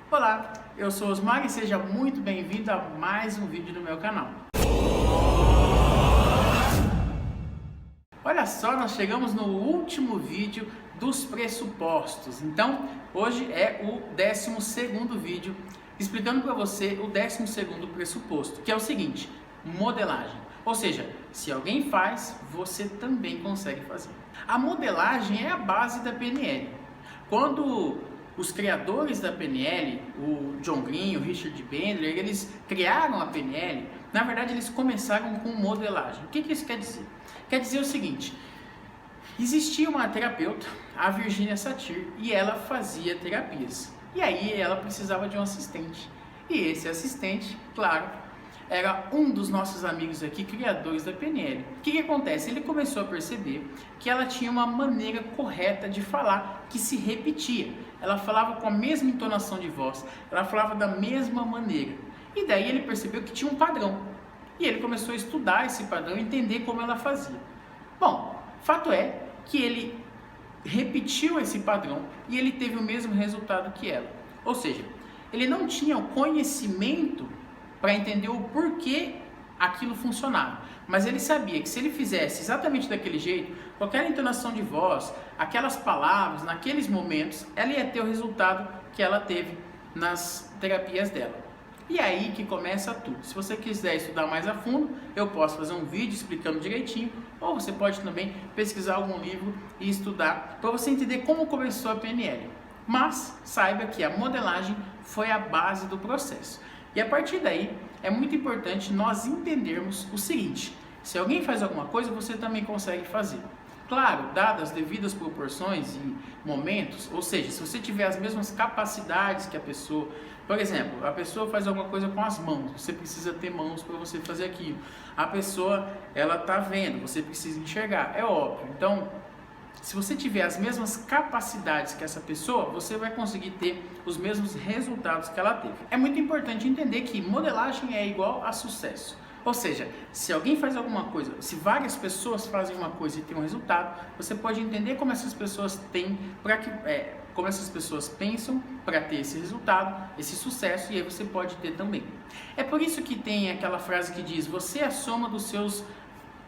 Olá, eu sou Osmar e seja muito bem-vindo a mais um vídeo do meu canal. Olha só, nós chegamos no último vídeo dos pressupostos. Então, hoje é o 12º vídeo explicando para você o 12º pressuposto, que é o seguinte: modelagem. Ou seja, se alguém faz, você também consegue fazer. A modelagem é a base da PNL. Quando os criadores da PNL, o John Green, o Richard Bandler, eles criaram a PNL, na verdade eles começaram com modelagem. O que isso quer dizer? Quer dizer o seguinte: existia uma terapeuta, a Virginia Satir, e ela fazia terapias. E aí ela precisava de um assistente. E esse assistente, claro, era um dos nossos amigos aqui, criadores da PNL. O que acontece? Ele começou a perceber que ela tinha uma maneira correta de falar que se repetia. Ela falava com a mesma entonação de voz, ela falava da mesma maneira. E daí ele percebeu que tinha um padrão. E ele começou a estudar esse padrão e entender como ela fazia. Bom, fato é que ele repetiu esse padrão e ele teve o mesmo resultado que ela. Ou seja, ele não tinha o conhecimento para entender o porquê aquilo funcionava, mas ele sabia que se ele fizesse exatamente daquele jeito, com aquela entonação de voz, aquelas palavras, naqueles momentos, ela ia ter o resultado que ela teve nas terapias dela. E aí que começa tudo. Se você quiser estudar mais a fundo, eu posso fazer um vídeo explicando direitinho, ou você pode também pesquisar algum livro e estudar para você entender como começou a PNL. Mas saiba que a modelagem foi a base do processo. E a partir daí, é muito importante nós entendermos o seguinte: se alguém faz alguma coisa, você também consegue fazer. Claro, dadas as devidas proporções e momentos, ou seja, se você tiver as mesmas capacidades que a pessoa, por exemplo, a pessoa faz alguma coisa com as mãos, você precisa ter mãos para você fazer aquilo. A pessoa, ela está vendo, você precisa enxergar, é óbvio. Então, se você tiver as mesmas capacidades que essa pessoa, você vai conseguir ter os mesmos resultados que ela teve. É muito importante entender que modelagem é igual a sucesso. Ou seja, se alguém faz alguma coisa, se várias pessoas fazem uma coisa e tem um resultado, você pode entender como essas pessoas têm, como essas pessoas pensam para ter esse resultado, esse sucesso, e aí você pode ter também. É por isso que tem aquela frase que diz: você é a soma dos seus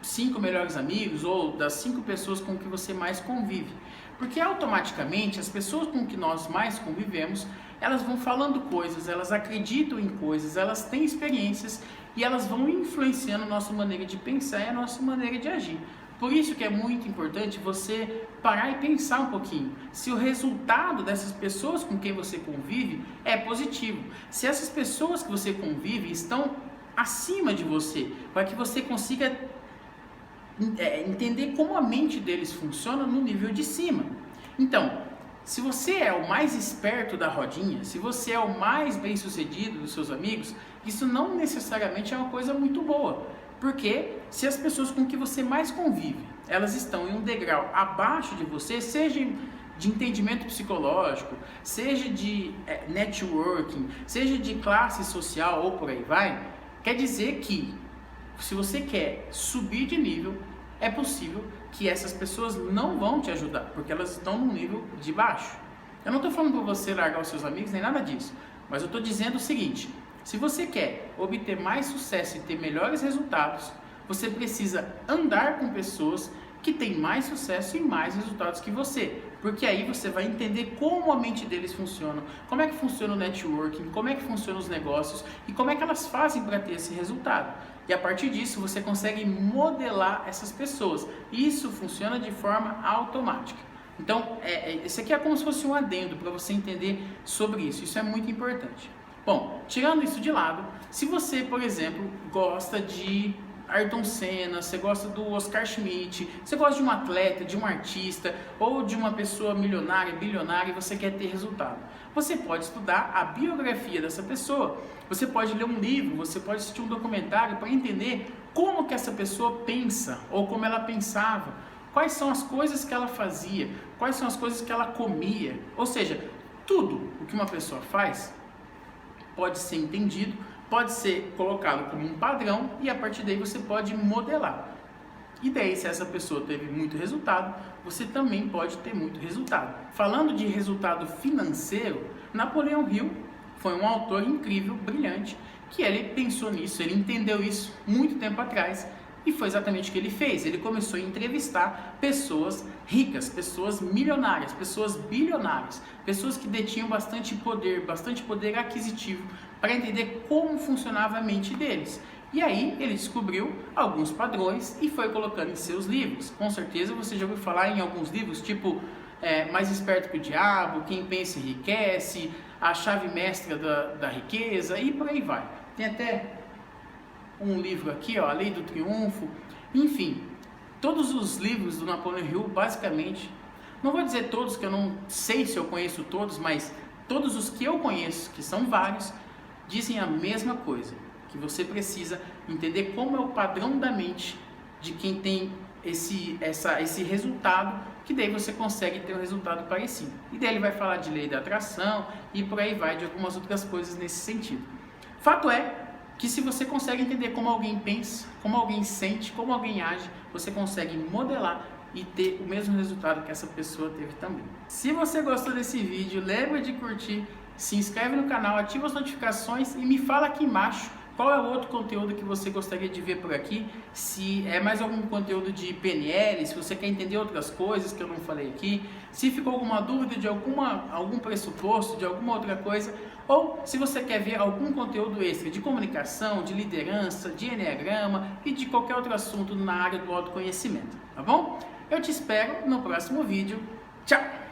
5 melhores amigos ou das 5 pessoas com que você mais convive. Porque automaticamente as pessoas com que nós mais convivemos, elas vão falando coisas, elas acreditam em coisas, elas têm experiências e elas vão influenciando a nossa maneira de pensar e a nossa maneira de agir. Por isso que é muito importante você parar e pensar um pouquinho se o resultado dessas pessoas com quem você convive é positivo. Se essas pessoas que você convive estão acima de você, para que você consiga entender como a mente deles funciona no nível de cima. Então, se você é o mais esperto da rodinha, se você é o mais bem sucedido dos seus amigos, isso não necessariamente é uma coisa muito boa. Porque se as pessoas com que você mais convive, elas estão em um degrau abaixo de você, seja de entendimento psicológico, seja de networking, seja de classe social ou por aí vai, quer dizer que se você quer subir de nível, é possível que essas pessoas não vão te ajudar, porque elas estão no nível de baixo. Eu não estou falando para você largar os seus amigos, nem nada disso, mas eu estou dizendo o seguinte: se você quer obter mais sucesso e ter melhores resultados, você precisa andar com pessoas que têm mais sucesso e mais resultados que você, porque aí você vai entender como a mente deles funciona, como é que funciona o networking, como é que funcionam os negócios e como é que elas fazem para ter esse resultado. E a partir disso você consegue modelar essas pessoas. Isso funciona de forma automática. Então, esse aqui é como se fosse um adendo para você entender sobre isso. Isso é muito importante. Bom, tirando isso de lado, se você, por exemplo, gosta de Ayrton Senna, você gosta do Oscar Schmidt, você gosta de um atleta, de um artista ou de uma pessoa milionária, bilionária e você quer ter resultado, você pode estudar a biografia dessa pessoa, você pode ler um livro, você pode assistir um documentário para entender como que essa pessoa pensa ou como ela pensava, quais são as coisas que ela fazia, quais são as coisas que ela comia, ou seja, tudo o que uma pessoa faz pode ser entendido, pode ser colocado como um padrão e a partir daí você pode modelar. E daí, se essa pessoa teve muito resultado, você também pode ter muito resultado. Falando de resultado financeiro, Napoleão Hill foi um autor incrível, brilhante, que ele pensou nisso, ele entendeu isso muito tempo atrás e foi exatamente o que ele fez. Ele começou a entrevistar pessoas ricas, pessoas milionárias, pessoas bilionárias, pessoas que detinham bastante poder aquisitivo para entender como funcionava a mente deles. E aí ele descobriu alguns padrões e foi colocando em seus livros. Com certeza você já ouviu falar em alguns livros, tipo Mais Esperto que o Diabo, Quem Pensa Enriquece, A Chave Mestra da Riqueza e por aí vai. Tem até um livro aqui, ó, A Lei do Triunfo. Enfim, todos os livros do Napoleon Hill, basicamente, não vou dizer todos, que eu não sei se eu conheço todos, mas todos os que eu conheço, que são vários, dizem a mesma coisa, que você precisa entender como é o padrão da mente de quem tem esse resultado, que daí você consegue ter um resultado parecido. E daí ele vai falar de lei da atração e por aí vai, de algumas outras coisas nesse sentido. Fato é que se você consegue entender como alguém pensa, como alguém sente, como alguém age, você consegue modelar e ter o mesmo resultado que essa pessoa teve também. Se você gostou desse vídeo, lembra de curtir, se inscreve no canal, ativa as notificações e me fala aqui embaixo qual é o outro conteúdo que você gostaria de ver por aqui, se é mais algum conteúdo de PNL, se você quer entender outras coisas que eu não falei aqui, se ficou alguma dúvida de algum pressuposto, de alguma outra coisa, ou se você quer ver algum conteúdo extra de comunicação, de liderança, de enneagrama e de qualquer outro assunto na área do autoconhecimento, tá bom? Eu te espero no próximo vídeo. Tchau!